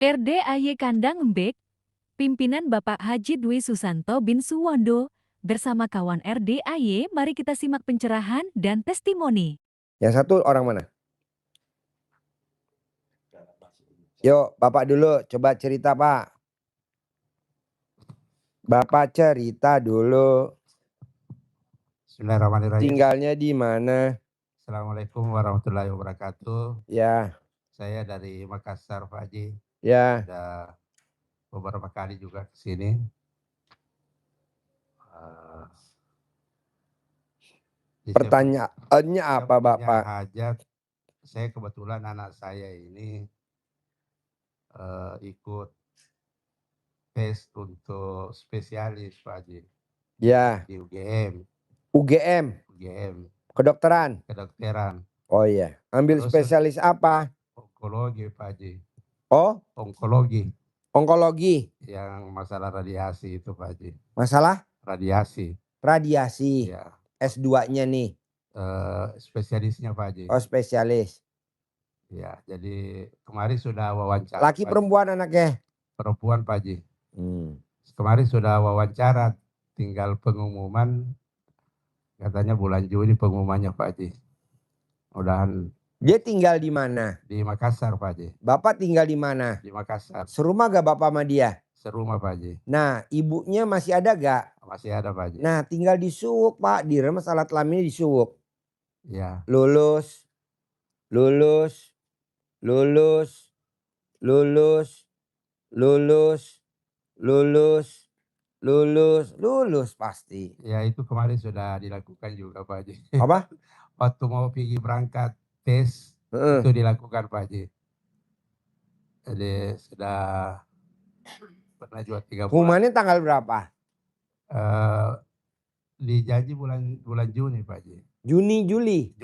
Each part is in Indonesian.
RDAY Kandang Embek, pimpinan Bapak Haji Dwi Susanto bin Suwondo, bersama kawan RDAY, mari kita simak pencerahan dan testimoni. Yang satu orang mana? Yuk, Bapak dulu coba cerita, Pak. Bapak cerita dulu. Bismillahirrahmanirrahim. Tinggalnya di mana? Assalamualaikum warahmatullahi wabarakatuh. Ya, Saya dari Makassar, Pak Haji. ya. Sudah beberapa kali juga ke sini. Pertanyaannya Saya apa, punya Bapak? hajat. Saya kebetulan anak saya ini ikut tes untuk spesialis, Pak Haji, Ya, di UGM. UGM, kedokteran. Oh iya, ambil Terus spesialis apa? onkologi, Pak Haji. Oh, Onkologi onkologi. yang masalah radiasi itu, Pak Haji. Masalah Radiasi. radiasi. Ya. S2-nya nih. Spesialisnya, Pak Haji. Oh, spesialis. Ya, jadi kemarin sudah wawancara. Laki perempuan anaknya? Perempuan, Pak Haji. Kemarin sudah wawancara, tinggal pengumuman. Katanya bulan Juni pengumumannya, Pak Haji. Mudahan. Dia tinggal di mana? Di Makassar, Pak Haji. Bapak tinggal di mana? Di Makassar. Serumah gak Bapak sama dia? Serumah, Pak Haji. Nah, ibunya masih ada gak? Masih ada, Pak Haji. Nah, tinggal di Suwuk, Pak. Di remes alat kelaminnya di Suwuk. Ya. Lulus. Lulus. Lulus. Lulus. Lulus. Lulus. Lulus. Lulus pasti. Ya, itu kemarin sudah dilakukan juga, Pak Haji. Apa? Waktu mau pergi berangkat tes, itu dilakukan, Pak Haji. Jadi sudah pernah juga 3 bulan. Pengumumannya tanggal berapa? Dijanji bulan Juni, Pak Haji. Juni, Juli?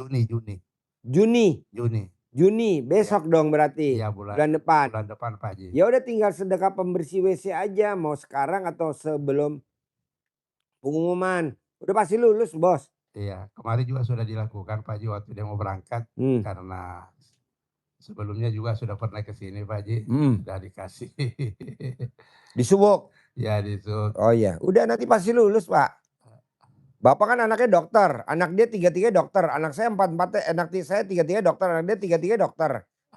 Juni, besok ya. Dong berarti. Iya, bulan depan. Bulan depan, Pak Haji. Ya udah tinggal sedekah pembersih WC aja, mau sekarang atau sebelum pengumuman. Udah pasti lulus, Bos. Iya, kemarin juga sudah dilakukan, Pak Haji, waktu dia mau berangkat. Karena sebelumnya juga sudah pernah ke sini, Pak Haji. Sudah dikasih. Di Suwuk? Ya, di Suwuk. Oh iya, udah nanti pasti lulus, Pak. Bapak kan anaknya dokter, anak dia 3-3 dokter, anak saya 4-4, anak saya 3-3 dokter, anak dia 3-3 dokter.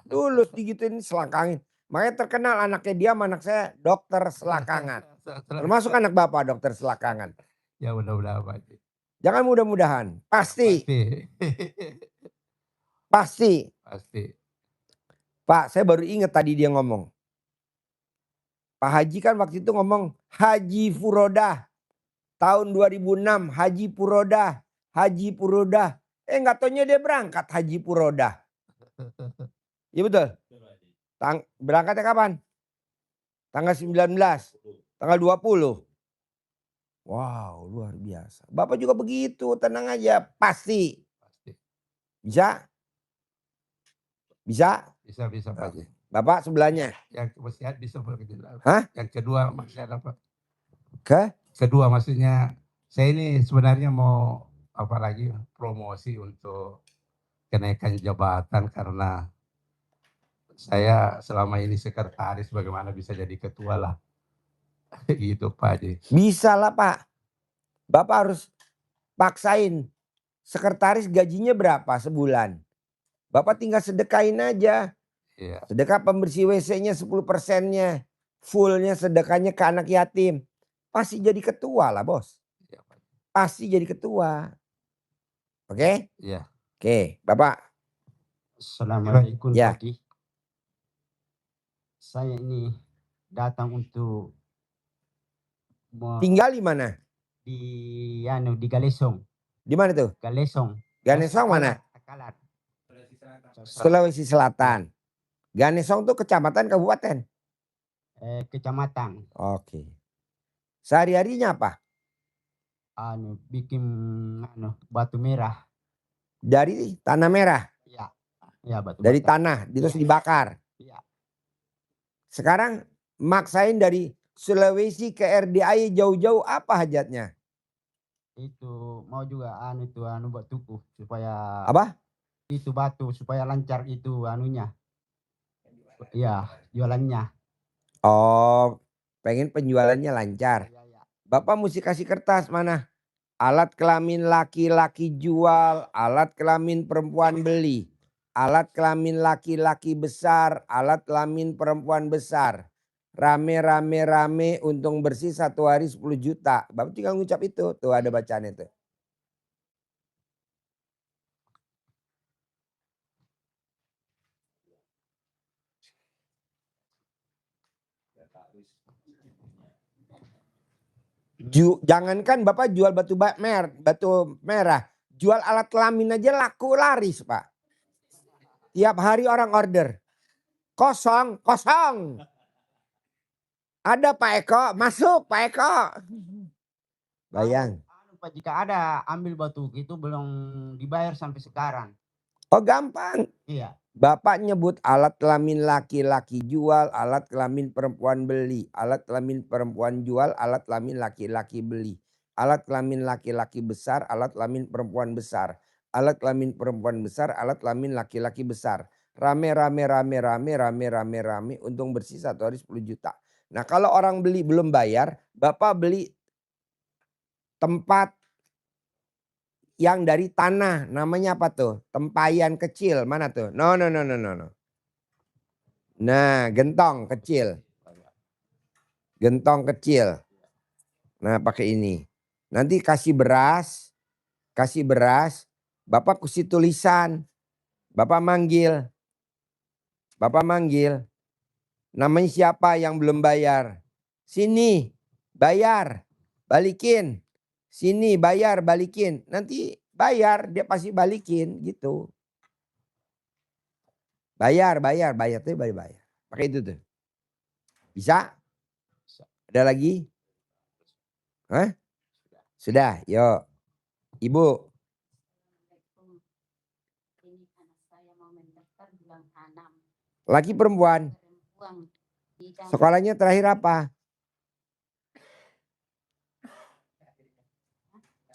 Lulus digituin selangkangin. Makanya terkenal anaknya dia sama anak saya dokter selakangan. Termasuk anak Bapak dokter selakangan. Ya mudah-mudahan, Pak Haji. Jangan mudah-mudahan, pasti. Pasti. Pak, saya baru ingat tadi dia ngomong. Pak Haji kan waktu itu ngomong Haji Furodah. Tahun 2006 Haji Purodah. Nggak taunya dia berangkat Haji Purodah. Iya betul? Berangkatnya kapan? Tanggal 19. Tanggal 20. Wow, luar biasa. Bapak juga begitu, tenang aja. Pasti. Bisa? Bisa, Pak Haji. Bapak sebelahnya? Yang sehat bisa, Pak. Hah? Yang kedua masih ada, Pak. Kedua maksudnya saya ini sebenarnya mau apalagi promosi untuk kenaikan jabatan karena saya selama ini sekretaris, bagaimana bisa jadi ketua lah. Gitu, Pak Haji. Bisa lah, Pak. Bapak harus paksain. Sekretaris gajinya berapa sebulan? Bapak tinggal sedekahin aja. Iya. Sedekah pembersih WC-nya 10%-nya. Fullnya sedekahnya ke anak yatim. Pasti jadi ketua lah, Bos. Iya, Pak. Pasti jadi ketua. Oke? Iya. Oke, Bapak. Assalamualaikum, ya. Pak Haji. Saya ini datang untuk tinggal di mana? Di Galesong. Di mana tuh? Galesong. Galesong mana? Takalar. Sulawesi Selatan. Galesong tuh kecamatan, kabupaten? Kecamatan. Oke. Sehari-harinya apa? Bikin batu merah. Dari tanah merah? Iya. Ya, batu. Dari tanah, terus dibakar? Iya. Sekarang maksain dari Sulawesi ke RDAY jauh-jauh, apa hajatnya? Itu mau juga buat tuku supaya apa? Itu batu supaya lancar itu anunya. Iya, jualannya. Oh, pengen penjualannya lancar. Iya, iya. Bapak mesti kasih kertas mana? Alat kelamin laki-laki jual, alat kelamin perempuan beli. Alat kelamin laki-laki besar, alat kelamin perempuan besar. Rame untung bersih 1 hari 10 juta. Bapak tinggal ngucap itu. Tuh ada bacaannya tuh. Jangankan Bapak jual batu merah. Jual alat kelamin aja laku laris Pak. Tiap hari orang order. Kosong. Ada Pak Eko, masuk Pak Eko. Bayang. Pak, jika ada ambil batu itu belum dibayar sampai sekarang. Oh gampang. Iya. Bapak nyebut alat kelamin laki-laki jual, alat kelamin perempuan beli. Alat kelamin perempuan jual, alat kelamin laki-laki beli. Alat kelamin laki-laki besar, alat kelamin perempuan besar. Alat kelamin perempuan besar, alat kelamin laki-laki besar. Rame. Untung bersih 1 hari 10 juta. Nah kalau orang beli belum bayar, Bapak beli tempat yang dari tanah, namanya apa tuh? Tempayan kecil, mana tuh? No. Nah, gentong kecil. Gentong kecil. Nah, pakai ini. Nanti kasih beras. Bapak kasih tulisan. Bapak manggil. Namanya siapa yang belum bayar? Sini, bayar, balikin. Sini, bayar, balikin. Nanti bayar, dia pasti balikin gitu. Bayar tuh bayar. Pakai itu tuh. Bisa? Ada lagi? Hah? Sudah, yuk. Ibu. Ini anak saya mau mendaftar bulan 6. Laki perempuan? Perempuan. Bidang Sekolahnya terakhir apa?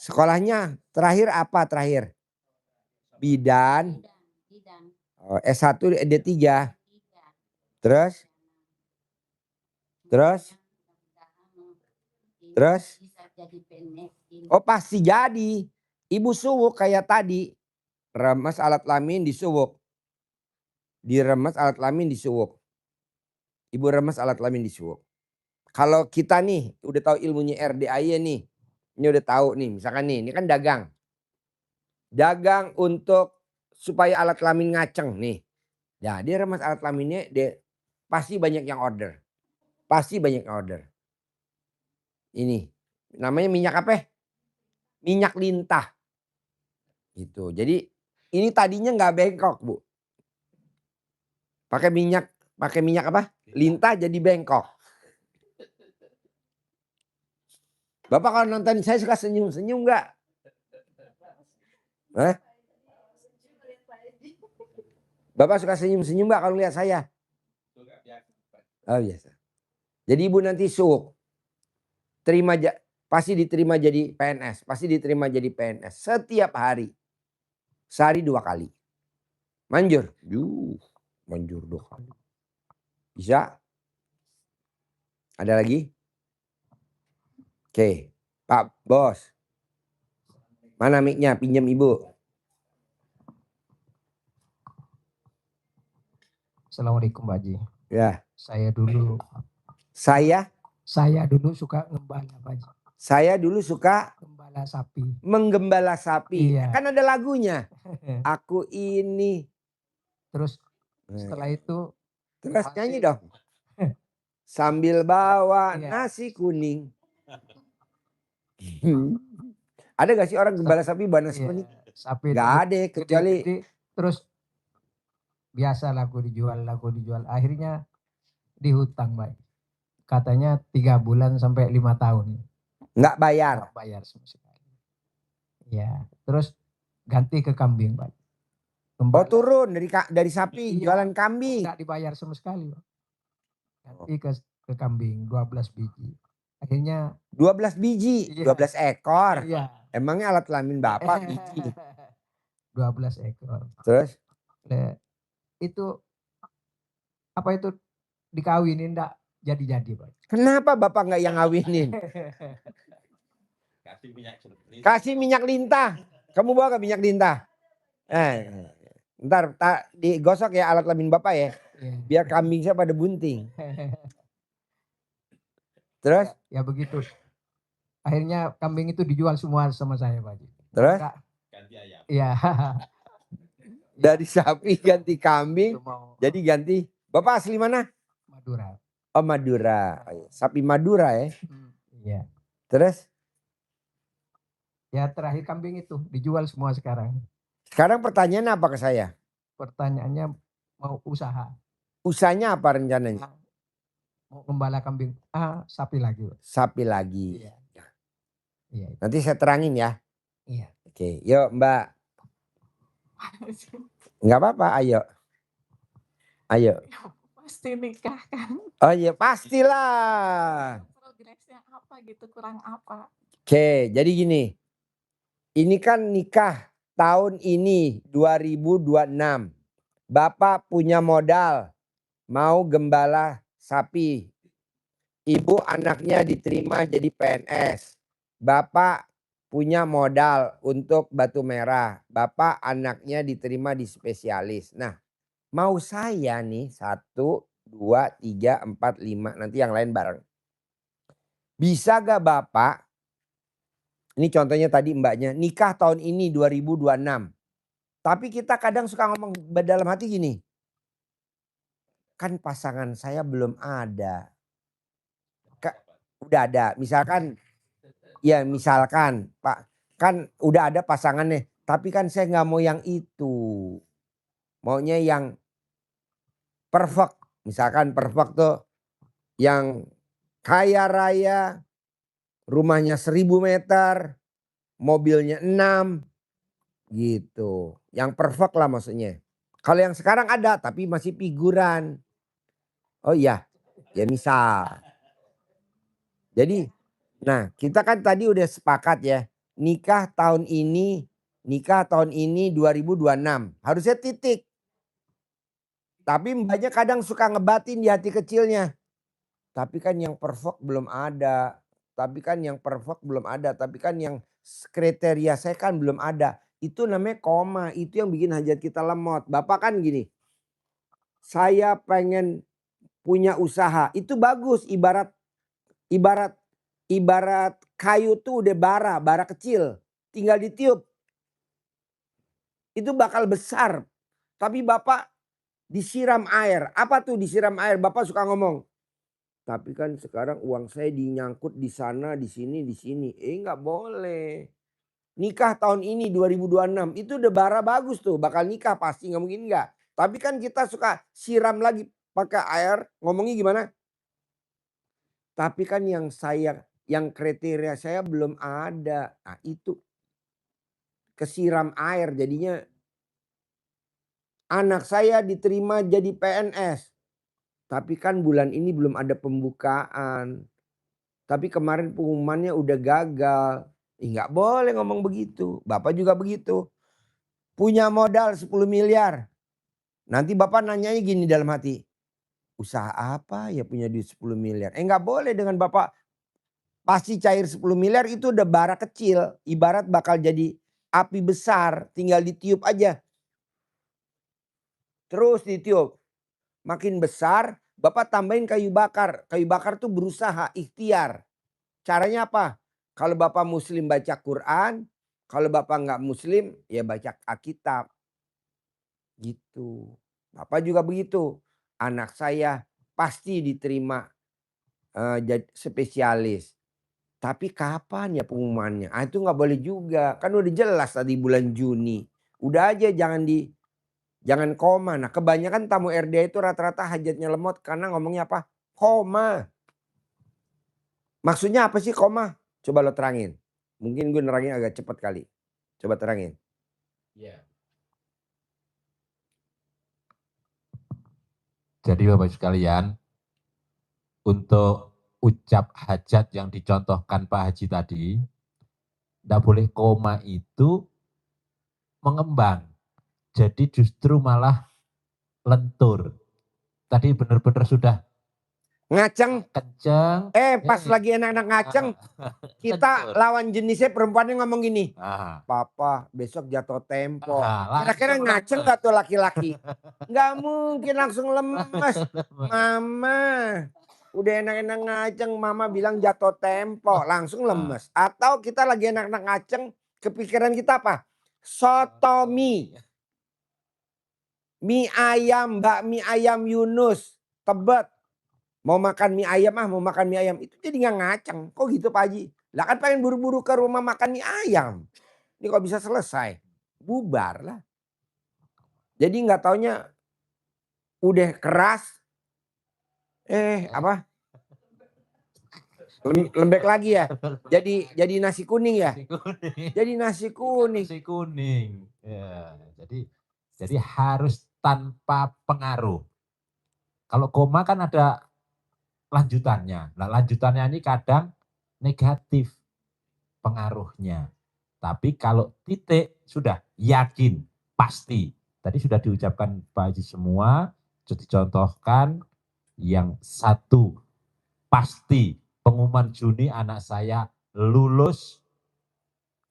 Sekolahnya terakhir apa terakhir? Bidan. bidang Oh, S1 D3. tiga. Terus? Terus? Bisa jadi PNS ini. Oh pasti jadi. Ibu suwuk kayak tadi. Remes alat kelamin disuwuk. Diremes alat kelamin disuwuk. Ibu remes alat kelamin disuwuk. Kalau kita nih udah tahu ilmunya RDAY nih. Ini udah tahu nih. Misalkan nih, ini kan dagang. Dagang untuk supaya alat kelamin ngaceng nih. Ya dia remes alat kelaminnya, dia pasti banyak yang order. Ini namanya minyak apa? Minyak lintah. Gitu. Jadi ini tadinya nggak bengkok Bu. Pakai minyak apa? Lintah jadi bengkok. Bapak kalau nonton saya suka senyum-senyum nggak? Hah? Bapak suka senyum-senyum nggak kalau lihat saya? Oh biasa. Jadi ibu nanti suuk. Pasti diterima jadi PNS. Setiap hari. Sehari 2 kali. Manjur. Manjur 2 kali. Bisa? Ada lagi? Oke. Pak Bos. Mana mic-nya? Pinjam ibu. Assalamualaikum Pak Haji. Ya. Saya dulu suka ngembala Pak Haji. Saya dulu suka Gembala sapi. menggembala sapi. Iya. Kan ada lagunya. Aku ini. Terus setelah itu Terus nyanyi dong. Sambil bawa nasi kuning. Ada gak sih orang gembala sapi bawa nasi kuning? Sapi Gak ada kecuali. gede, terus biasa laku dijual. Akhirnya dihutang Pak. Katanya 3 bulan sampai 5 tahun. Nggak bayar. Nggak bayar sama sekali. Ya, terus ganti ke kambing Pak. Oh turun dari sapi jualan kambing. Nggak dibayar sama sekali Pak. Ganti ke kambing 12 biji. Akhirnya 12 biji, 12 ekor. Iya. Emangnya alat kelamin Bapak biji? 12 ekor. Terus? Itu apa itu dikawinin jadi Pak. Kenapa Bapak nggak yang ngawinin? Kasih minyak lintah. Kamu bawa ke minyak lintah. Ntar digosok ya alat kelamin Bapak ya. Iya. Biar kambing saya pada bunting. Terus? Ya begitu. Akhirnya kambing itu dijual semua sama saya Pak Haji. Terus? Ganti ayam. Iya. Dari sapi ganti kambing. Itu mau Jadi ganti. Bapak asli mana? Madura. Oh Madura. Sapi Madura ya. Iya. Terus? Ya terakhir kambing itu dijual semua sekarang. Sekarang pertanyaannya apa ke saya? Pertanyaannya mau usaha. Usahanya apa rencananya? Mau gembala kambing. Sapi lagi Pak. Sapi lagi. Iya. Iya. Nanti saya terangin ya. Iya. Oke, yuk Mbak. Nggak apa-apa, ayo. Ayo. Pasti nikah kan? Oh iya, pastilah. Progresnya apa gitu, kurang apa? Oke, jadi gini. Ini kan nikah tahun ini 2026. Bapak punya modal mau gembala sapi. Ibu anaknya diterima jadi PNS. Bapak punya modal untuk batu merah. Bapak anaknya diterima di spesialis. Nah, mau saya nih 1, 2, 3, 4, 5. Nanti yang lain bareng. Bisa gak Bapak? Ini contohnya tadi mbaknya. Nikah tahun ini 2026. Tapi kita kadang suka ngomong dalam hati gini. Kan pasangan saya belum ada. Udah ada. Misalkan. Ya misalkan Pak. Kan udah ada pasangannya. Tapi kan saya gak mau yang itu. Maunya yang perfect. Misalkan perfect tuh. Yang kaya raya. Rumahnya 1000 meter. Mobilnya 6. Gitu. Yang perfect lah maksudnya. Kalau yang sekarang ada tapi masih figuran. Oh iya. Ya misal. Jadi. Nah kita kan tadi udah sepakat ya. Nikah tahun ini 2026. Harusnya titik. Tapi mbaknya kadang suka ngebatin di hati kecilnya. Tapi kan yang perfect belum ada. Tapi kan yang perfect belum ada. Tapi kan yang kriteria saya kan belum ada. Itu namanya koma. Itu yang bikin hajat kita lemot. Bapak kan gini. Saya pengen punya usaha. Itu bagus. Ibarat kayu tuh udah bara kecil. Tinggal ditiup. Itu bakal besar. Tapi Bapak disiram air. Apa tuh disiram air? Bapak suka ngomong. Tapi kan sekarang uang saya dinyangkut di sana, di sini, di sini. Nggak boleh. Nikah tahun ini 2026. Itu udah bara bagus tuh. Bakal nikah pasti nggak mungkin nggak. Tapi kan kita suka siram lagi pakai air. Ngomongnya gimana? Tapi kan yang kriteria saya belum ada. Nah itu. Kesiram air jadinya. Anak saya diterima jadi PNS. Tapi kan bulan ini belum ada pembukaan. Tapi kemarin pengumumannya udah gagal. Nggak boleh ngomong begitu. Bapak juga begitu. Punya modal 10 miliar. Nanti Bapak nanyanya gini dalam hati. Usaha apa ya punya duit 10 miliar. Nggak boleh dengan Bapak. Pasti cair 10 miliar itu udah bara kecil. Ibarat bakal jadi api besar. Tinggal ditiup aja. Terus ditiup. Makin besar, Bapak tambahin kayu bakar. Kayu bakar tuh berusaha, ikhtiar. Caranya apa? Kalau Bapak Muslim baca Quran. Kalau Bapak nggak Muslim, ya baca Alkitab. Gitu. Bapak juga begitu. Anak saya pasti diterima jadi spesialis. Tapi kapan ya pengumumannya? Itu nggak boleh juga. Kan udah jelas tadi bulan Juni. Udah aja jangan koma. Nah kebanyakan tamu RDA itu rata-rata hajatnya lemot karena ngomongnya apa? Koma. Maksudnya apa sih koma? Coba lo terangin. Mungkin gue nerangin agak cepat kali. Coba terangin. Ya. Jadi Bapak sekalian, untuk ucap hajat yang dicontohkan Pak Haji tadi, tidak boleh koma itu mengembang. Jadi justru malah lentur. Tadi benar-benar sudah Ngaceng. kenceng. Pas lagi enak-enak ngaceng, kita Kencur. lawan jenisnya perempuannya ngomong gini. Ah, Papa besok jatuh tempo. ah, Kira-kira langsung ngaceng lemes. gak tuh laki-laki? Nggak mungkin langsung lemes. Mama udah enak-enak ngaceng, mama bilang jatuh tempo, langsung lemes. Atau kita lagi enak-enak ngaceng, kepikiran kita apa? Sotomi. Mie ayam, bakmi ayam Yunus, Tebet. Mau makan mie ayam mau makan mie ayam. Itu jadi nggak ngaceng. Kok gitu Pak Haji? Lah kan pengen buru-buru ke rumah makan mie ayam. Ini kok bisa selesai? Bubar lah. Jadi nggak taunya udah keras. Apa? Lembek lagi ya. Jadi nasi kuning ya. Nasi kuning. Jadi nasi kuning. Nasi kuning. Ya, jadi harus tanpa pengaruh. Kalau koma kan ada lanjutannya. Nah, lanjutannya ini kadang negatif pengaruhnya. Tapi kalau titik sudah yakin, pasti. Tadi sudah diucapkan Pak Haji semua, sudah dicontohkan. Yang satu, pasti pengumuman Juni anak saya lulus,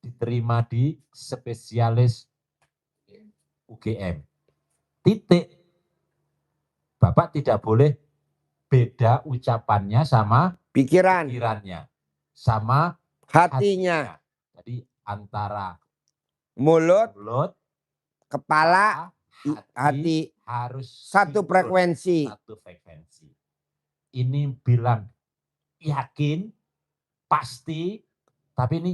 diterima di spesialis UGM. Titik. Bapak tidak boleh beda ucapannya sama pikirannya, sama hatinya. Jadi antara mulut, kepala, hati harus satu frekuensi. Satu frekuensi. Ini bilang yakin, pasti, tapi ini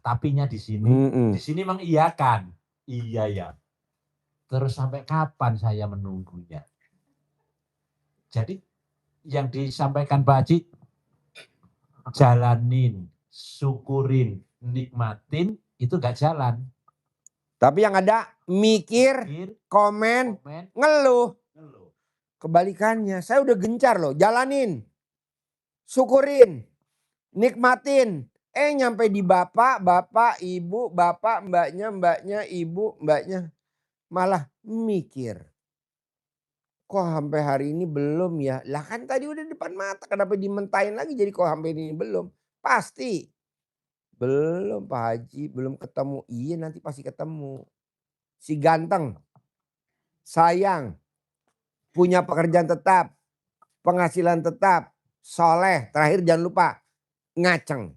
tapinya di sini. Di sini mengiyakan. Iya ya. Terus sampai kapan saya menunggunya? Jadi yang disampaikan Pak Haji, jalanin, syukurin, nikmatin, itu gak jalan. Tapi yang ada mikir, komen, ngeluh. Kebalikannya, saya udah gencar loh, jalanin, syukurin, nikmatin. Nyampe di bapak, ibu, bapak, mbaknya, ibu, mbaknya. Malah mikir. Kok sampai hari ini belum ya? Lah kan tadi udah depan mata, kenapa dimentahin lagi jadi kok sampai ini belum? Pasti. Belum Pak Haji, belum ketemu. Iya nanti pasti ketemu. Si ganteng, sayang, punya pekerjaan tetap, penghasilan tetap, soleh, terakhir jangan lupa ngaceng.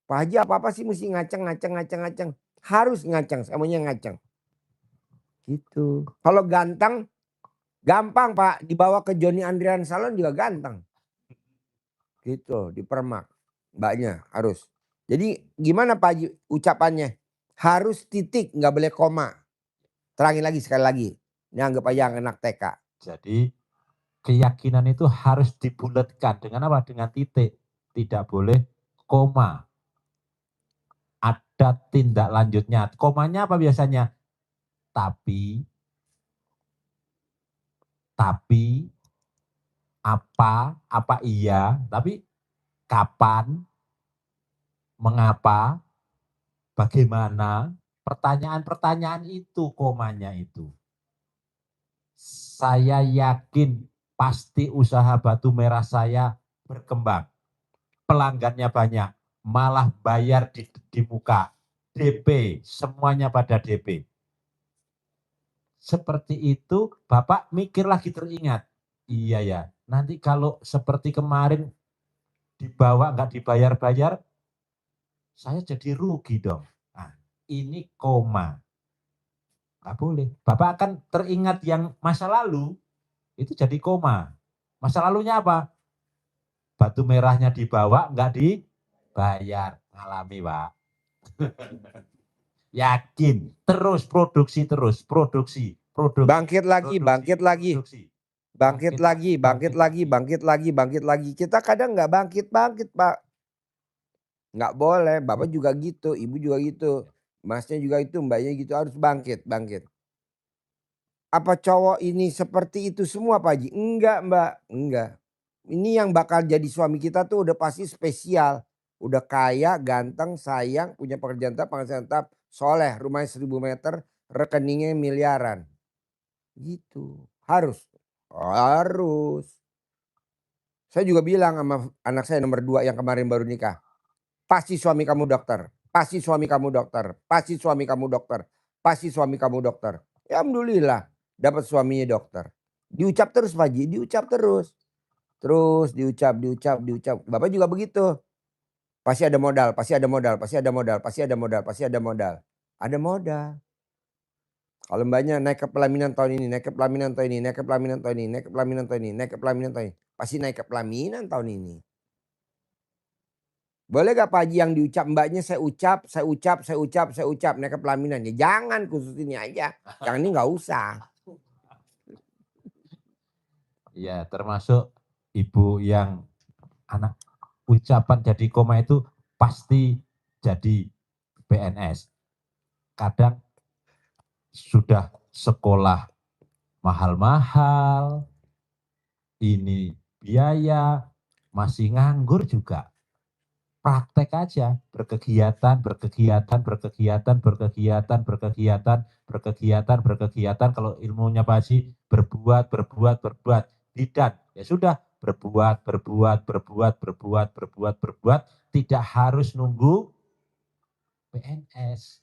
Pak Haji apa-apa sih mesti ngaceng. Harus ngaceng, semuanya ngaceng. Gitu. Kalau ganteng, gampang Pak, dibawa ke Johnny Andrian Salon juga ganteng. Gitu, dipermak. Mbaknya harus. Jadi gimana Pak Haji ucapannya? Harus titik, nggak boleh koma. Terangin lagi sekali lagi. Ini anggap aja yang anak TK. Jadi keyakinan itu harus dibulatkan dengan apa? Dengan titik. Tidak boleh koma. Ada tindak lanjutnya. Komanya apa biasanya? Tapi, apa iya, tapi kapan, mengapa, bagaimana, pertanyaan-pertanyaan itu komanya itu. Saya yakin pasti usaha batu merah saya berkembang. Pelanggannya banyak, malah bayar di muka. DP, semuanya pada DP. Seperti itu, Bapak mikir lagi teringat. Iya ya, nanti kalau seperti kemarin dibawa nggak dibayar-bayar, saya jadi rugi dong. Nah, ini koma. Nggak boleh. Bapak akan teringat yang masa lalu, itu jadi koma. Masa lalunya apa? Batu merahnya dibawa, nggak dibayar. Ngalami, Pak. Yakin, terus produksi. Bangkit lagi. Kita kadang nggak bangkit Pak. Nggak boleh, Bapak juga gitu, Ibu juga gitu. Masnya juga itu, mbaknya gitu, harus bangkit. Apa cowok ini seperti itu semua Pak Haji? Enggak Mbak, enggak. Ini yang bakal jadi suami kita tuh udah pasti spesial. Udah kaya, ganteng, sayang, punya pekerjaan tetap, penghasilan tetap, soleh, rumahnya 1000 meter, rekeningnya miliaran. Gitu, harus. Harus. Saya juga bilang sama anak saya nomor 2 yang kemarin baru nikah. Pasti suami kamu dokter. Pasti suami kamu dokter. Pasti suami kamu dokter. Pasti suami kamu dokter. Ya alhamdulillah dapat suaminya dokter. Diucap terus Pak Haji, diucap terus. Terus diucap. Bapak juga begitu. Pasti ada modal, pasti ada modal, pasti ada modal, pasti ada modal, pasti ada modal. Ada modal. Kalau mbaknya naik ke pelaminan tahun ini, naik ke pelaminan tahun ini, naik ke pelaminan tahun ini, naik ke pelaminan tahun ini, naik ke pelaminan tahun ini. Pasti naik ke pelaminan tahun ini. Boleh gak Pak Haji yang diucap mbaknya saya ucap, naik ke pelaminan. Ya jangan, khusus ini aja. Yang ini gak usah. Ya, termasuk ibu yang anak ucapan jadi koma itu pasti jadi PNS. Kadang sudah sekolah mahal-mahal, ini biaya, masih nganggur juga. Praktek aja, berkegiatan, kalau ilmunya Pak Haji, berbuat, bidan, ya sudah, berbuat, tidak harus nunggu PNS,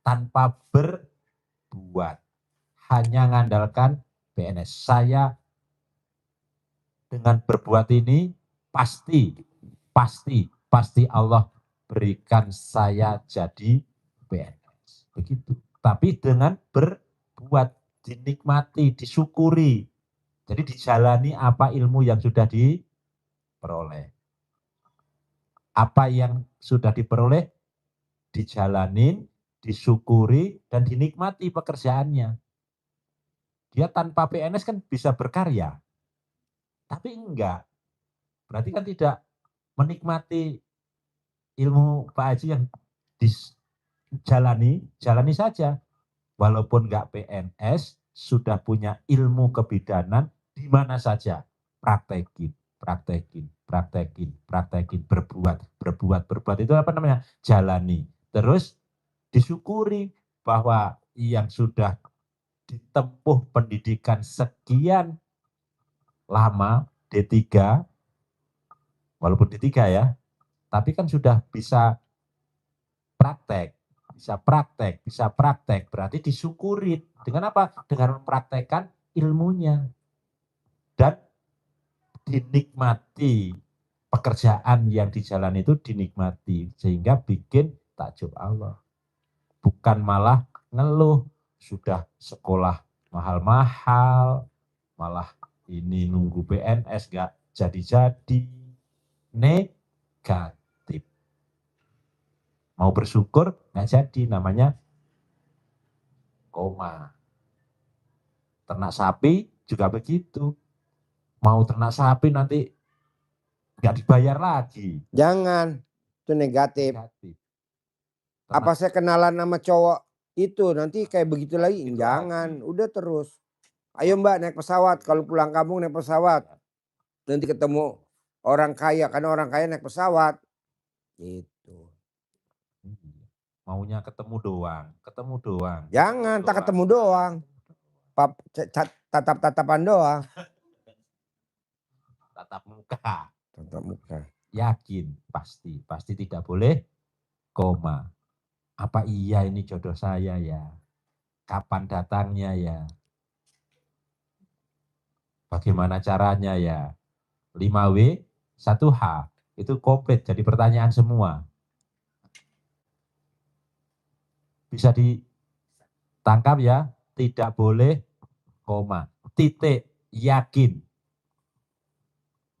tanpa berbuat, hanya ngandalkan PNS. Saya dengan berbuat ini pasti Allah berikan saya jadi PNS. Begitu. Tapi dengan berbuat, dinikmati, disyukuri. Jadi dijalani apa ilmu yang sudah diperoleh. Apa yang sudah diperoleh, dijalanin, disyukuri, dan dinikmati pekerjaannya. Dia tanpa PNS kan bisa berkarya. Tapi enggak. Berarti kan tidak menikmati ilmu Pak Haji yang jalani saja. Walaupun enggak PNS, sudah punya ilmu kebidanan di mana saja. Praktekin, berbuat itu apa namanya? Jalani. Terus disyukuri bahwa yang sudah ditempuh pendidikan sekian lama, D3, walaupun D3 ya, tapi kan sudah bisa praktek, berarti disyukuri. Dengan apa? Dengan mempraktekkan ilmunya. Dan dinikmati, pekerjaan yang dijalani itu dinikmati, sehingga bikin takjub Allah. Bukan malah ngeluh, sudah sekolah mahal-mahal, malah ini nunggu PNS gak jadi-jadi, negatif. Mau bersyukur gak jadi, namanya koma. Ternak sapi juga begitu. Mau ternak sapi nanti gak dibayar lagi. Jangan, itu negatif. Apa saya kenalan sama cowok itu nanti kayak begitu lagi? Gitu Jangan, udah terus. Ayo Mbak naik pesawat, kalau pulang kampung naik pesawat. Nanti ketemu orang kaya, karena orang kaya naik pesawat. Gitu. Maunya ketemu doang. Jangan, tak ketemu doang. Tatap-tatapan doang. Tatap muka. Tatap muka. Yakin, pasti tidak boleh koma. Apa iya ini jodoh saya ya? Kapan datangnya ya? Bagaimana caranya ya? 5W, 1H. Itu komplit, jadi pertanyaan semua. Bisa ditangkap ya? Tidak boleh koma. Titik, yakin.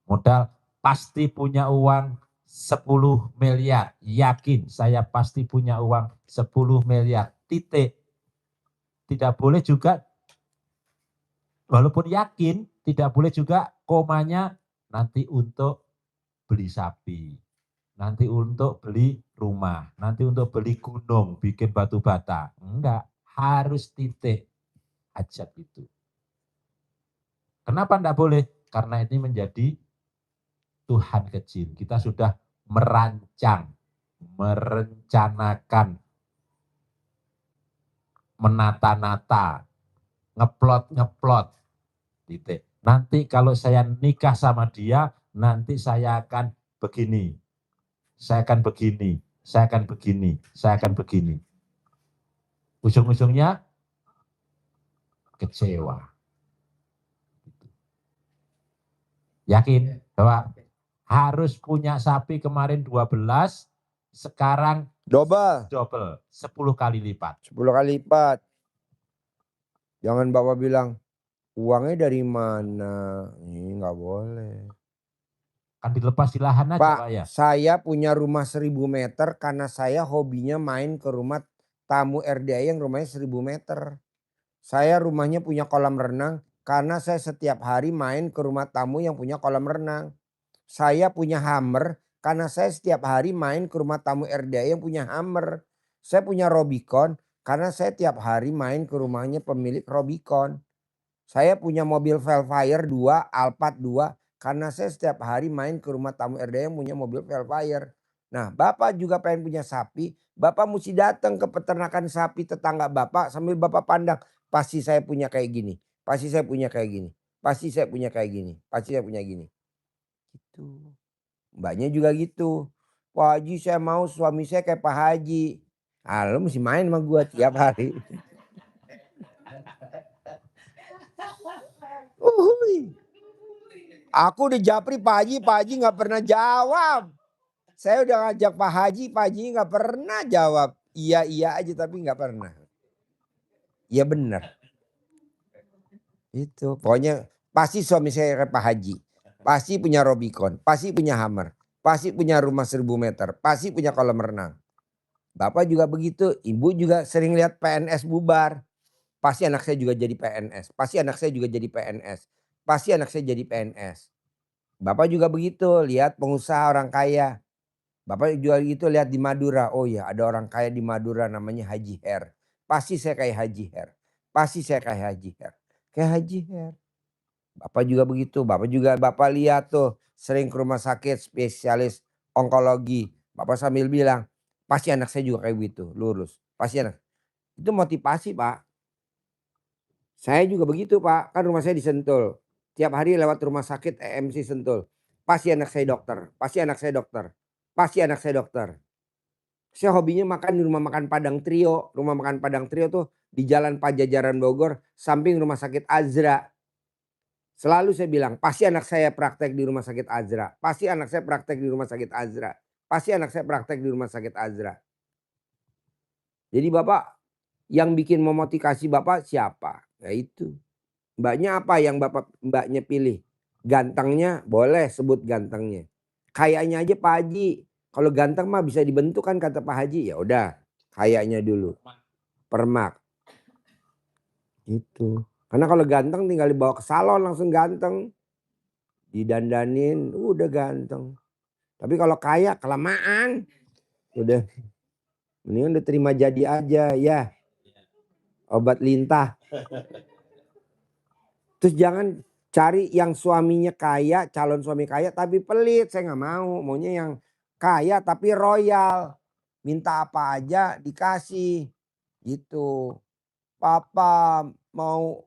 Modal pasti punya uang 10 miliar. Yakin saya pasti punya uang 10 miliar. Titik. Tidak boleh juga, walaupun yakin, tidak boleh juga komanya nanti untuk beli sapi. Nanti untuk beli rumah. Nanti untuk beli gunung, bikin batu bata. Enggak, harus titik aja gitu. Kenapa enggak boleh? Karena ini menjadi Tuhan kecil. Kita sudah merencanakan, menata-nata, ngeplot, titik. Nanti kalau saya nikah sama dia, nanti saya akan begini. Saya akan begini, saya akan begini, saya akan begini. Ujung-ujungnya kecewa. Yakin bahwa harus punya sapi kemarin 12, sekarang Double. 10 kali lipat. 10 kali lipat. Jangan Bapak bilang, uangnya dari mana? Ini nggak boleh. Kan dilepas di lahan aja Pak, Pak ya. saya punya rumah 1000 meter karena saya hobinya main ke rumah tamu RDA yang rumahnya 1000 meter. Saya rumahnya punya kolam renang karena saya setiap hari main ke rumah tamu yang punya kolam renang. Saya punya Hummer karena saya setiap hari main ke rumah tamu RDA yang punya Hummer. Saya punya Robicon karena saya tiap hari main ke rumahnya pemilik Robicon. Saya punya mobil Velfire 2, Alphard 2 karena saya setiap hari main ke rumah tamu RDA yang punya mobil Velfire. Nah, Bapak juga pengen punya sapi, Bapak mesti datang ke peternakan sapi tetangga Bapak sambil Bapak pandang, pasti saya punya kayak gini, pasti saya punya kayak gini, pasti saya punya kayak gini, pasti saya punya gini. Gitu. Mbaknya juga gitu. Pak Haji saya mau suami saya kayak Pak Haji. Ah, lu mesti main sama gua tiap hari. Uhuy. Aku udah japri Pak Haji nggak pernah jawab. Saya udah ngajak Pak Haji nggak pernah jawab. Iya aja tapi nggak pernah. Iya benar. Itu pokoknya pasti suami saya kayak Pak Haji. Pasti punya Robicon, pasti punya Hummer, pasti punya rumah 1000 meter, pasti punya kolam renang. Bapak juga begitu, ibu juga sering lihat PNS bubar. Pasti anak saya juga jadi PNS, pasti anak saya juga jadi PNS, pasti anak saya jadi PNS. Bapak juga begitu, lihat pengusaha orang kaya. Bapak juga gitu lihat di Madura, oh ya ada orang kaya di Madura namanya Haji Her. Pasti saya kayak Haji Her, pasti saya kayak Haji Her. Kayak Haji Her. Bapak juga begitu, Bapak lihat tuh sering ke rumah sakit spesialis onkologi. Bapak sambil bilang, pasti anak saya juga kayak gitu, lurus. Pasti anak. Itu motivasi Pak. Saya juga begitu Pak, kan rumah saya di Sentul. Tiap hari lewat rumah sakit EMC Sentul. Pasti anak saya dokter, pasti anak saya dokter, pasti anak saya dokter. Saya hobinya makan di rumah makan Padang Trio. Rumah makan Padang Trio tuh di Jalan Pajajaran Bogor, samping rumah sakit Azra. Selalu saya bilang, pasti anak saya praktek di rumah sakit Azra. Pasti anak saya praktek di rumah sakit Azra. Pasti anak saya praktek di rumah sakit Azra. Jadi Bapak, yang bikin memotivasi Bapak siapa? Ya itu. Mbaknya apa yang mbaknya pilih? Gantengnya boleh sebut gantengnya. Kayaknya aja Pak Haji. Kalau ganteng mah bisa dibentuk kan kata Pak Haji. Ya udah, kayaknya dulu. Permak. Itu. Karena kalau ganteng tinggal dibawa ke salon langsung ganteng. Didandanin udah ganteng. Tapi kalau kaya kelamaan. Udah. Mendingan udah terima jadi aja ya. Obat lintah. Terus jangan cari yang suaminya kaya, calon suami kaya tapi pelit. Saya nggak mau. Maunya yang kaya tapi royal. Minta apa aja dikasih. Gitu. Papa mau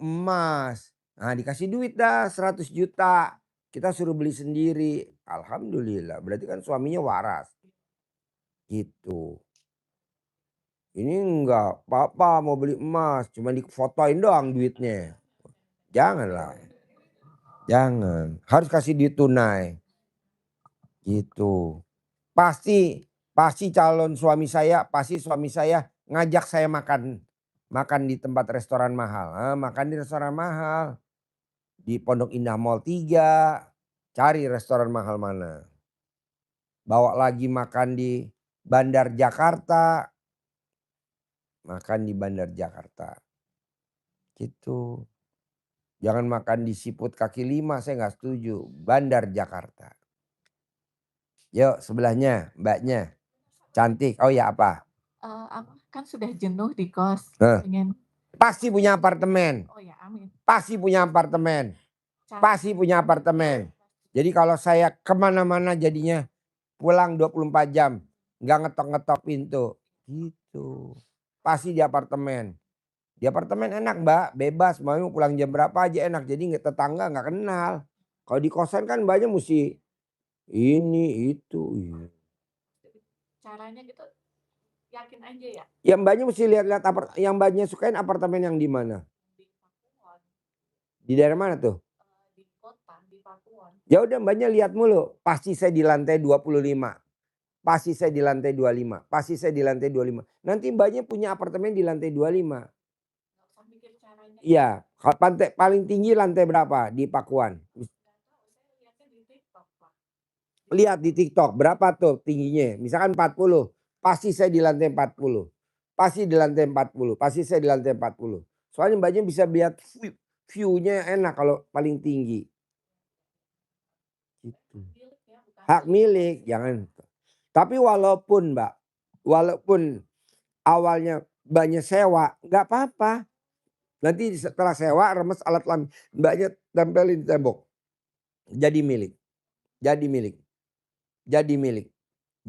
emas. Nah dikasih duit dah 100 juta. Kita suruh beli sendiri. Alhamdulillah. Berarti kan suaminya waras. Gitu. Ini enggak. Papa mau beli emas. Cuma difotoin doang duitnya. Janganlah. Jangan. Harus kasih duit tunai. Gitu. Pasti calon suami saya. Pasti suami saya ngajak saya makan di tempat restoran mahal. Makan di restoran mahal. Di Pondok Indah Mall 3. Cari restoran mahal mana. Bawa lagi makan di Bandar Jakarta. Makan di Bandar Jakarta. Gitu. Jangan makan di Siput kaki 5. Saya nggak setuju. Bandar Jakarta. Yuk sebelahnya mbaknya. Cantik. Oh ya apa? Aku kan sudah jenuh di kos. Nah. Pengen, Pasti punya apartemen. oh ya amin. Pasti punya apartemen. Ca- Pasti punya apartemen. Jadi kalau saya kemana-mana jadinya pulang 24 jam. Nggak ngetok-ngetok pintu. Gitu. Pasti di apartemen. Di apartemen enak Mbak, bebas mau pulang jam berapa aja enak. Jadi tetangga nggak kenal. Kalau di kosan kan banyak mesti ini itu. Iya. Caranya gitu yakin aja ya Yang Mbaknya mesti lihat-lihat yang Mbaknya sukain apartemen yang di mana? di Pakuwon, Di daerah mana tuh? di kota, di Pakuwon. Ya udah Mbaknya lihat mulu. Pasti saya di lantai 25. Pasti saya di lantai 25. Pasti saya di lantai 25. Nanti Mbaknya punya apartemen di lantai 25. Nggak usah mikir caranya. Iya, kalau paling tinggi lantai berapa di Pakuan? Nggak tahu, saya lihatnya di TikTok, Pak. Lihat di TikTok berapa tuh tingginya. Misalkan 40. Pasti saya di lantai 40. Pasti di lantai 40. Pasti saya di lantai 40. Soalnya Mbaknya bisa lihat view-nya enak kalau paling tinggi. Gitu. Milik ya, bukan Hak milik, jangan. Tapi walaupun Mbak, walaupun awalnya Mbaknya sewa, nggak apa-apa. Nanti setelah sewa remes alat kelamin, Mbaknya tempelin di tembok. Jadi milik. Jadi milik. Jadi milik.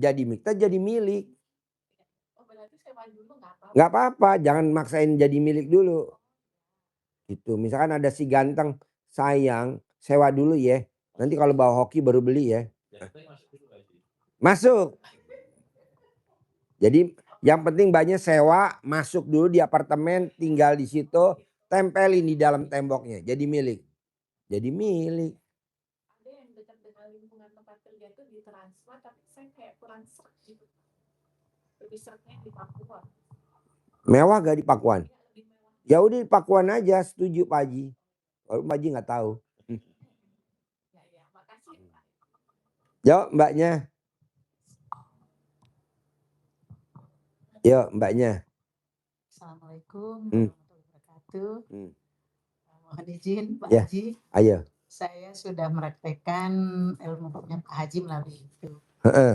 Jadi milik. Kita jadi milik. Oh, berarti sewa dulu nggak apa-apa. Nggak apa-apa, jangan maksain jadi milik dulu. Gitu. Misalkan ada si ganteng, sayang, sewa dulu ya. Nanti kalau bawa hoki baru beli ya. Masuk. Jadi yang penting Mbaknya sewa, masuk dulu di apartemen, tinggal di situ, tempelin di dalam temboknya. Jadi milik. Jadi milik. Ada yang dekat dengan lingkungan tempat kerja itu ditransfer, tapi saya kayak kurang serg gitu. Lebih sergnya di Pakuwon. Mewah gak di Pakuan? Iya, lebih mewah. Ya udah di Pakuan aja, setuju Pak Haji. Kalau Pak Haji nggak tahu. Ya, makasih Pak. Yuk Mbaknya. Yuk Mbaknya. Assalamualaikum Hmm. warahmatullahi wabarakatuh. Hmm. Mohon izin Pak Ya. Haji, Ayo. saya sudah mempraktekkan ilmu hukumnya Pak Haji melalui YouTube. Heeh.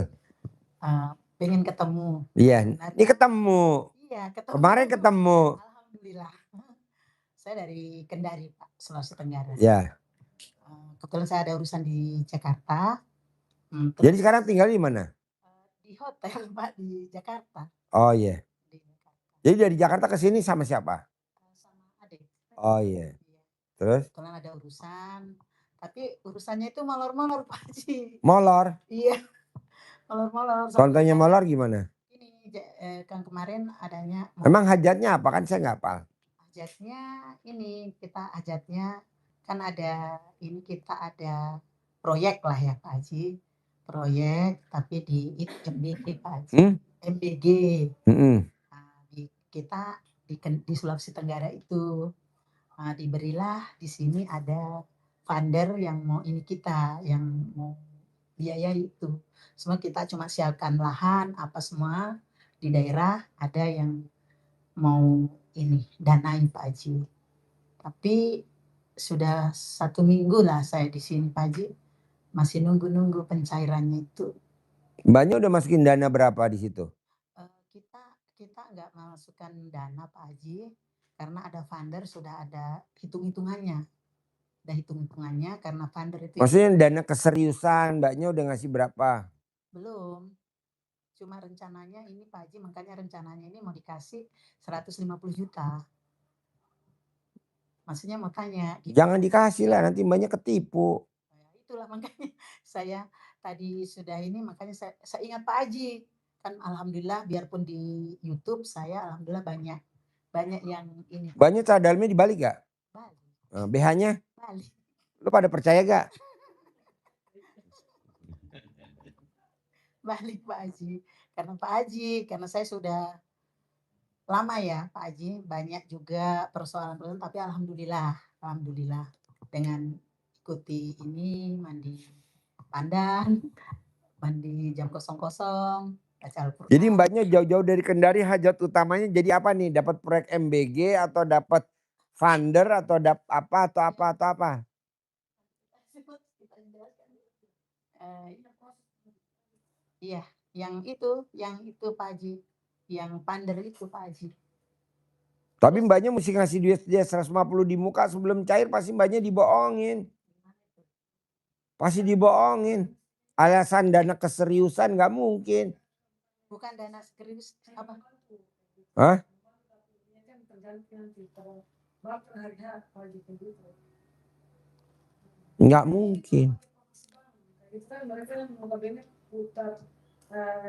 Pengen ketemu. Iya. Ternyata- Ini ketemu. Iya, ketemu. Kemarin ketemu. Alhamdulillah. Saya dari Kendari Pak, Sulawesi Tenggara. Ya. Kebetulan saya ada urusan di Jakarta. Jadi sekarang tinggal di mana? Di hotel Pak di Jakarta. Oh iya. Di Jakarta. Jadi dari Jakarta ke sini sama siapa? Sama adik. Oh iya. Iya. Terus? Kebetulan ada urusan. Tapi urusannya itu molor-molor Pak Haji. Molor. Iya. Molor-molor. Contohnya molor gimana? Ini kan kemarin adanya. Emang hajatnya apa? Kan saya nggak hafal. Hajatnya ini kita hajatnya kan ada ini kita ada proyek lah ya Pak Haji. Proyek tapi di MBG Pak Haji. MBG. Kita di Sulawesi Tenggara itu diberilah di sini ada funder yang mau ini kita yang mau biaya itu. Semua kita cuma siapkan lahan apa semua di daerah ada yang mau ini danain Pak Haji. Tapi sudah 1 minggu lah saya di sini Pak Haji. Masih nunggu pencairannya itu. Mbaknya udah masukin dana berapa di situ? Kita nggak masukkan dana Pak Haji karena ada funder sudah ada hitung-hitungannya. Ada hitung-hitungannya karena funder itu. Maksudnya dana keseriusan Mbaknya udah ngasih berapa? Belum. Cuma rencananya ini Pak Haji, makanya rencananya ini mau dikasih 150 juta. Maksudnya mau tanya. Gitu. Jangan dikasih lah, nanti Mbaknya ketipu. Itulah makanya saya tadi sudah ini, makanya saya ingat Pak Haji. Kan alhamdulillah biarpun di YouTube saya alhamdulillah banyak yang ini. Banyak cara dalamnya dibalik gak? Balik. BH-nya? Balik. Lu pada percaya gak? Balik Pak Haji. Karena saya sudah lama ya Pak Haji, banyak juga persoalan tapi alhamdulillah dengan ikuti ini mandi pandan, mandi jam 00, baca Al-Quran. Jadi Mbaknya jauh-jauh dari Kendari hajat utamanya jadi apa nih? Dapat proyek MBG atau dapat funder atau apa? Iya, yang itu Pak Haji, yang funder itu Pak Haji. Tapi Mbaknya mesti ngasih duit dia 150 di muka sebelum cair, pasti Mbaknya dibohongin. Pasti dibohongin. Alasan dana keseriusan nggak mungkin. Bukan dana serius apa? Hah? terganti nanti kalau bakal harga pagi begitu. Nggak mungkin. Itu kan mereka notabene putar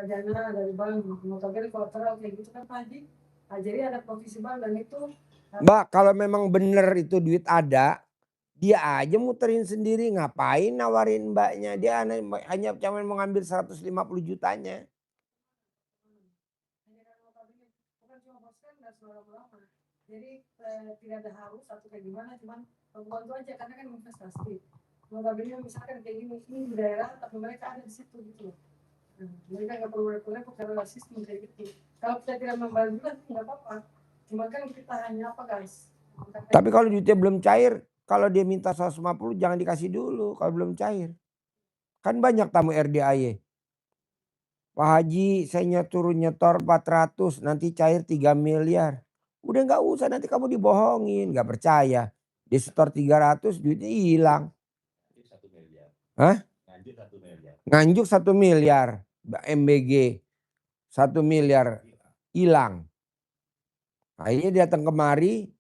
dana dari bank, notabene kolateral kayak gitu kan pagi. Jadi ada provisi bank dan itu Mbak, kalau memang bener itu duit ada, dia aja muterin sendiri. Ngapain nawarin mbaknya? Dia hanya cuma mau ngambil 150 jutanya. bukan cuma boskan dan selama-lama. Jadi tidak ada harus atau kayak gimana, cuman membantu aja karena kan investasi. Notabene misalkan kayak gini, ini di daerah tapi mereka ada di situ gitu. Mereka nggak perlu repot-repot karena sistem kayak gitu. Kalau kita tidak membantu kan nggak apa-apa. Cuma kan kita hanya apa guys? Tapi kalau duitnya belum cair, kalau dia minta 150 jangan dikasih dulu kalau belum cair. Kan banyak tamu RDAY. Pak Haji saya turun nyetor 400 nanti cair 3 miliar. Udah nggak usah nanti kamu dibohongin. Nggak percaya. Dia setor 300 duitnya hilang. 1 miliar. Hah? Nganjuk 1 miliar. Nganjuk 1 miliar. MBG 1 miliar hilang. Akhirnya datang kemari.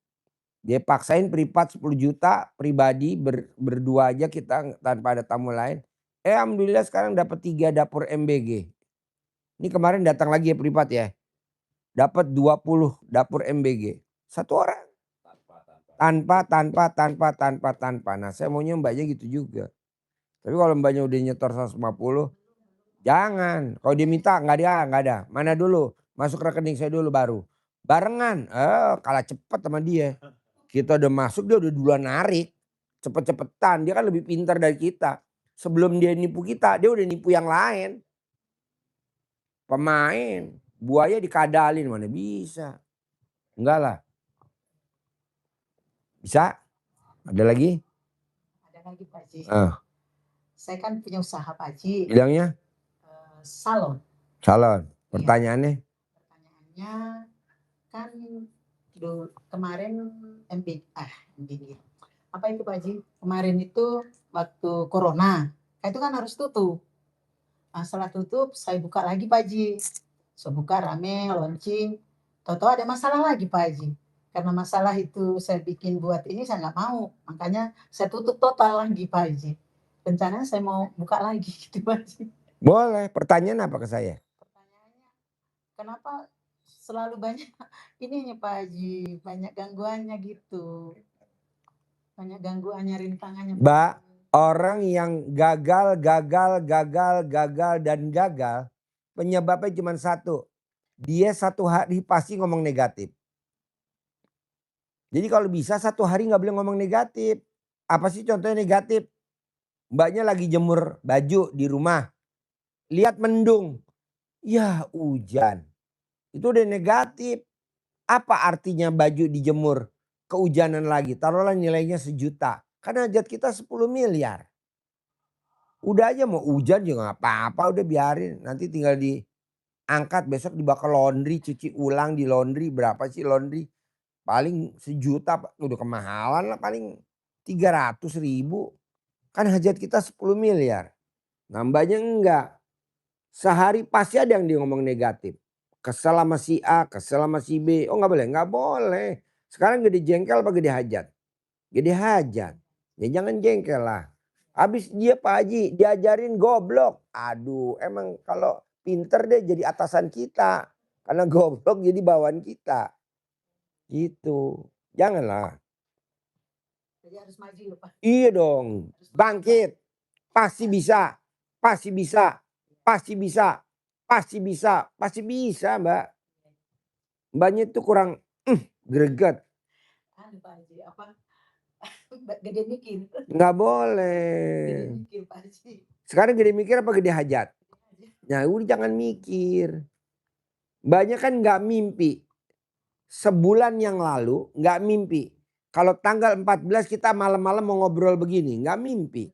Dia paksain privat 10 juta pribadi berdua aja kita tanpa ada tamu lain. Alhamdulillah sekarang dapat 3 dapur MBG. Ini kemarin datang lagi ya privat ya. Dapat 20 dapur MBG. Satu orang. Tanpa. Nah saya maunya mbaknya gitu juga. Tapi kalau mbaknya udah nyetor 150. Jangan. Kalau dia minta nggak ada. Mana dulu. Masuk rekening saya dulu baru. Barengan. Kalah cepet sama dia. Kita udah masuk dia udah duluan narik. Cepet-cepetan. Dia kan lebih pintar dari kita. Sebelum dia nipu kita dia udah nipu yang lain. Pemain. Buaya dikadalin mana bisa. Enggak lah. Bisa? Ada lagi? Ada lagi Pak Haji. Saya kan punya usaha Pak Haji. Bilangnya? Salon. Salon. Pertanyaannya? Pertanyaannya kan kemarin MBG. Apa itu Pak Haji? Kemarin itu waktu corona. Itu kan harus tutup. Nah, setelah tutup saya buka lagi Pak Haji. Saya buka rame, launching. Tahu-tahu ada masalah lagi Pak Haji. Karena masalah itu saya bikin buat ini saya nggak mau. Makanya saya tutup total lagi Pak Haji. Rencananya saya mau buka lagi gitu Pak Haji. Boleh. Pertanyaan apa ke saya? Pertanyaannya, kenapa selalu banyak ininya Pak Haji, banyak gangguannya gitu. Banyak gangguannya, rintangannya. Mbak, orang yang gagal, penyebabnya cuma satu. Dia satu hari pasti ngomong negatif. Jadi kalau bisa satu hari nggak boleh ngomong negatif. Apa sih contohnya negatif? Mbaknya lagi jemur baju di rumah. Lihat mendung. Ya hujan. Itu udah negatif. Apa artinya baju dijemur? Kehujanan lagi. Taruhlah nilainya 1 juta. Karena hajat kita 10 miliar. Udah aja mau hujan juga gak apa-apa. Udah biarin. Nanti tinggal diangkat. Besok dibakar laundry. Cuci ulang di laundry. Berapa sih laundry? Paling 1 juta. Udah kemahalan lah. Paling 300.000. Kan hajat kita 10 miliar. Nambahnya enggak. Sehari pasti ada yang dia ngomong negatif. Kesel sama si A, kesel sama si B. Oh nggak boleh, nggak boleh. Sekarang gede jengkel apa gede hajat? Gede hajat. Ya jangan jengkel lah. Habis dia Pak Haji diajarin goblok. Aduh emang kalau pinter deh jadi atasan kita. Karena goblok jadi bawaan kita. Gitu. Janganlah. Jadi harus maju ya Pak. Iya dong. Bangkit. Pasti bisa. Pasti bisa. Pasti bisa. Pasti bisa. Pasti bisa Mbak. Mbaknya tuh kurang greget. Pak Haji apa? Gede mikir. Nggak boleh. Gede mikir Pak Haji. Sekarang gede mikir apa gede hajat? Nah udah jangan mikir. Mbaknya kan nggak mimpi. Sebulan yang lalu nggak mimpi. Kalau tanggal 14 kita malam-malam mau ngobrol begini. Nggak mimpi.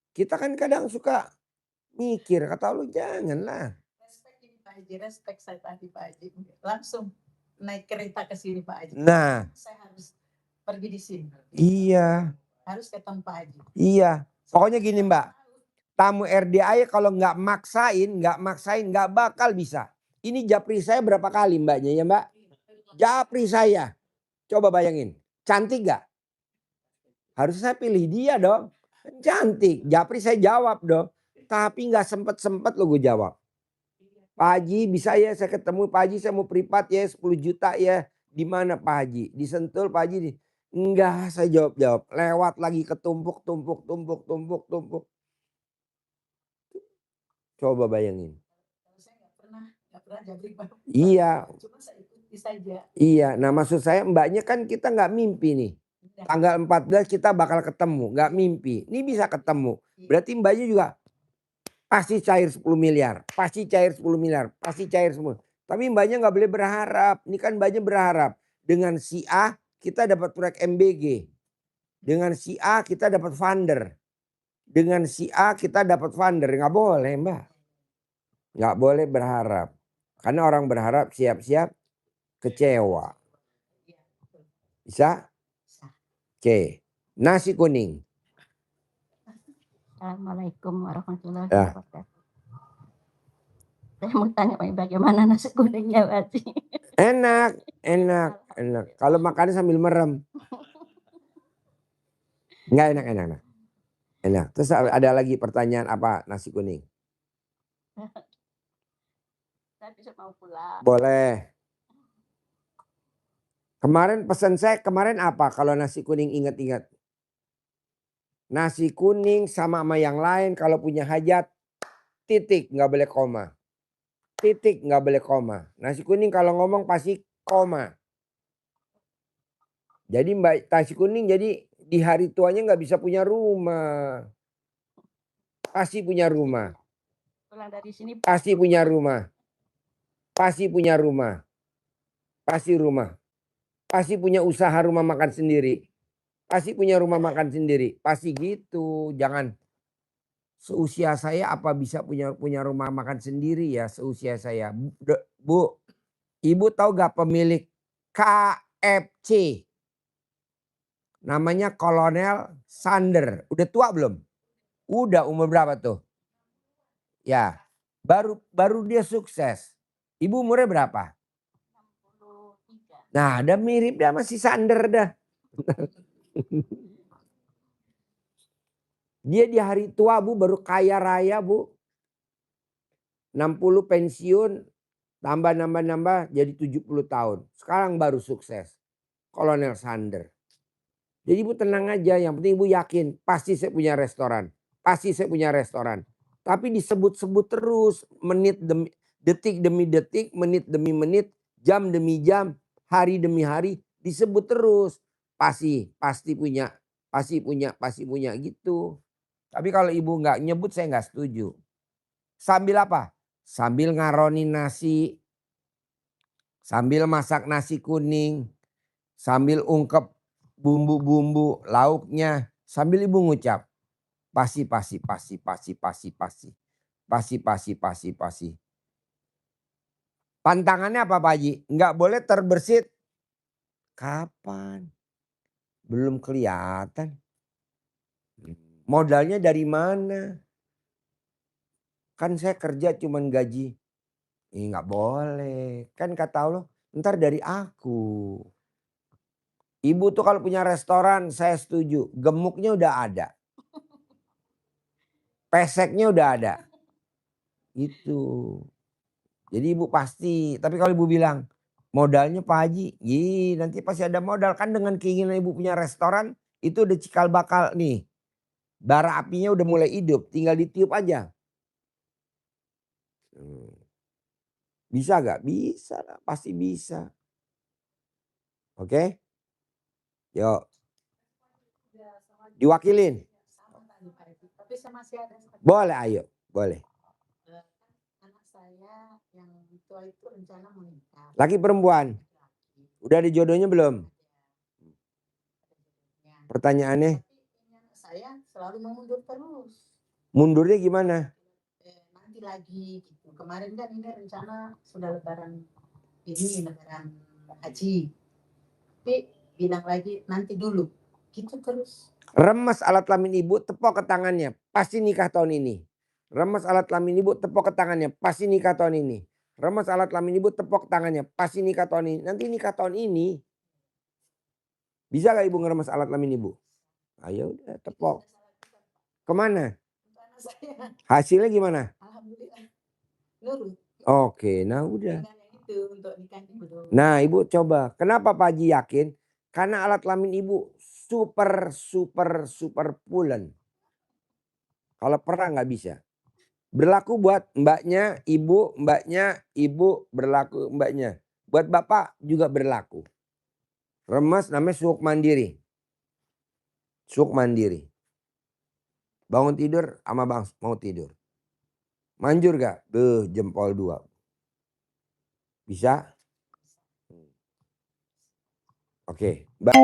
Kita kan kadang suka mikir. Kata lu janganlah. Respect ini Pak Haji. Respect saya tadi Pak Haji. Langsung naik kereta ke sini Pak Haji. Nah. Saya harus pergi di sini. Iya. Harus ketemu Pak Haji. Iya. Pokoknya gini Mbak. Tamu RDAY kalau nggak maksain nggak bakal bisa. Ini japri saya berapa kali mbaknya ya Mbak? Japri saya. Coba bayangin. Cantik gak? Harus saya pilih dia dong. Cantik. Japri saya jawab dong. Tapi gak sempet-sempet lo gue jawab. Pak Haji bisa ya saya ketemu Pak Haji, saya mau privat ya 10 juta ya. Di mana Pak Haji? Di Sentul Pak Haji. Enggak, saya jawab. Lewat lagi ketumpuk. Coba bayangin. Saya nggak pernah Japri Bapak. Iya. Cuma saya ikuti saja. Iya, nah maksud saya mbaknya kan kita nggak mimpi nih. Tanggal 14 kita bakal ketemu, nggak mimpi. Ini bisa ketemu. Berarti mbaknya juga pasti cair 10 miliar. Pasti cair 10 miliar. Pasti cair semua. Tapi mbaknya nggak boleh berharap. Ini kan mbaknya berharap. Dengan si A kita dapat proyek MBG. Dengan si A kita dapat funder. Dengan si A kita dapat funder. Nggak boleh mbak. Nggak boleh berharap. Karena orang berharap siap-siap kecewa. Bisa? Oke. Nasi kuning. Assalamualaikum warahmatullahi Ya. wabarakatuh. Saya mau tanya bagaimana nasi kuningnya Pak Haji? Enak. Kalau makannya sambil merem. Enggak enak. Enak. Terus ada lagi pertanyaan apa nasi kuning? Saya bisa mau pulang. Boleh. Kemarin pesan saya kemarin apa kalau nasi kuning ingat-ingat? Nasi kuning sama yang lain kalau punya hajat titik nggak boleh koma. Titik nggak boleh koma. Nasi kuning kalau ngomong pasti koma. Jadi mbak nasi kuning jadi di hari tuanya nggak bisa punya rumah. Pasti punya rumah. Pulang dari sini Pasti punya rumah. Pasti punya rumah. Pasti rumah. Pasti punya usaha rumah makan sendiri. Pasti punya rumah makan sendiri. Pasti gitu. Jangan seusia saya apa bisa punya rumah makan sendiri ya seusia saya. Bu, ibu tahu gak pemilik KFC? Namanya Kolonel Sander. Udah tua belum? Udah, umur berapa tuh? Ya, baru dia sukses. Ibu umurnya berapa? 63. Nah, ada mirip dah masih Sander dah. Dia di hari tua Bu baru kaya raya Bu. 60 pensiun nambah jadi 70 tahun. Sekarang baru sukses. Kolonel Sander. Jadi Ibu tenang aja, yang penting Ibu yakin pasti saya punya restoran. Pasti saya punya restoran. Tapi disebut-sebut terus detik demi detik, menit demi menit, jam demi jam, hari demi hari disebut terus. Pasti punya gitu. Tapi kalau Ibu nggak nyebut saya nggak setuju. Sambil apa? Sambil ngaronin nasi, sambil masak nasi kuning, sambil ungkep bumbu-bumbu lauknya, sambil Ibu ngucap pasti. Pantangannya apa Pak Haji? Nggak boleh terbersit. Kapan? Belum kelihatan. Modalnya dari mana? Kan saya kerja cuman gaji. Nggak boleh. Kan kata Allah ntar dari aku. Ibu tuh kalau punya restoran saya setuju. Gemuknya udah ada. Peseknya udah ada. Gitu. Jadi ibu pasti. Tapi kalau ibu bilang modalnya Pak Haji. Nanti pasti ada modal. Kan dengan keinginan ibu punya restoran. Itu udah cikal bakal nih. Bara apinya udah mulai hidup. Tinggal ditiup aja. Bisa gak? Bisa lah. Pasti bisa. Oke? Yuk. Diwakilin. Tapi saya masih ada. Boleh ayo. Boleh. Anak saya yang tua itu rencana mau nikah. Laki perempuan? Udah ada jodohnya belum? Pertanyaannya? Tapi saya selalu mundur terus. Mundurnya gimana? Nanti lagi gitu. Kemarin kan ini rencana sudah lebaran haji. Tapi bilang lagi nanti dulu. Gitu terus. Remes alat kelamin ibu, tepok ke tangannya. Pasti nikah tahun ini. Remes alat kelamin ibu, tepok ke tangannya. Pasti nikah tahun ini. Remes alat kelamin ibu, tepok tangannya. Pasti nikah tahun ini. Nanti nikah tahun ini. Bisa gak ibu ngeremas alat kelamin ibu? Ayo udah tepok. Kemana? Anak saya, Hasilnya gimana? alhamdulillah nurut. Oke, nah udah. Dengan yang itu untuk nikah ibu dulu. Nah ibu coba. Kenapa Pak Haji yakin? Karena alat kelamin ibu super pulen. Kalau pernah nggak bisa. Berlaku buat mbaknya, ibu berlaku mbaknya. Buat bapak juga berlaku. Remas namanya suuk mandiri. Suuk mandiri. Bangun tidur sama bang mau tidur. Manjur gak? Jempol 2. Bisa? Oke. Mbak.